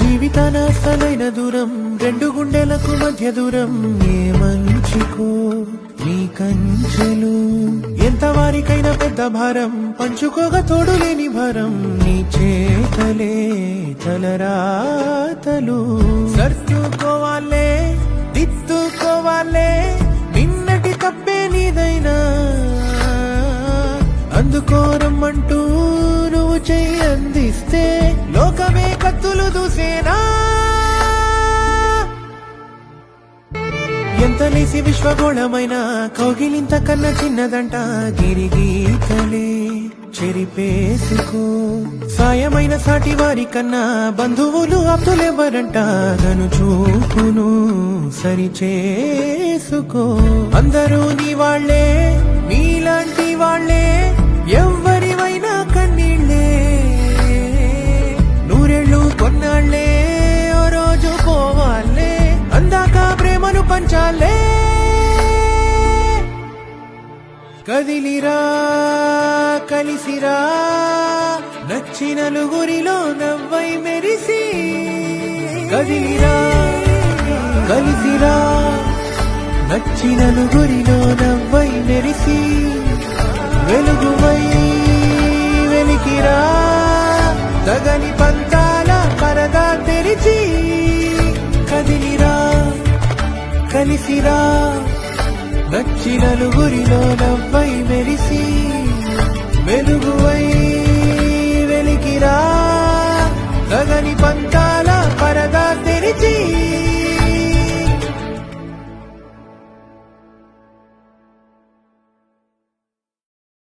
జీవితాన అసలైన దూరం రెండు గుండెలకు మధ్య దూరం ఏ మంచికో నీ కంచెలు ఎంత వారికైనా పెద్ద భారం పంచుకోగా తోడు లేని భారం నీ చేతలే తలరాతలు సర్దుకోవాలే దిద్దుకోవాలే నిన్నటి తప్పే నీదైనా అందుకోరమ్మంటూ నువ్వు చెయ్యి అందిస్తే లోకమే కత్తులు దూసేనా ఎంత లేసి విశ్వగోళమైన కౌగిలింత కన్నా చిన్నదంట గిరిగీతలే చెరిపేసుకో సాయమైన సాటి వారి కన్నా బంధువులు అప్పులెవరంట గను చూపును సరిచేసుకో అందరూ నీ వాళ్లే నీలాంటి వాళ్లే ఎవ్వరివైనా కన్నీళ్లే నూరేళ్ళు కొన్నాళ్లే ఓ రోజు పోవాలే అందాక ప్రేమను పంచాలే కదిలిరా కలిసిరా నచ్చిన నలుగురిలో నవ్వై మెరిసి కదిలిరా కలిసిరా నచ్చిన నలుగురిలో నవ్వై మెరిసి వెలుగువై వెలికిరా తగని పంతాల పరదా తెరిచి కదిలిరా కలిసిరా నచ్చిన నలుగురిలో నవ్వై మెరిసి వెలుగు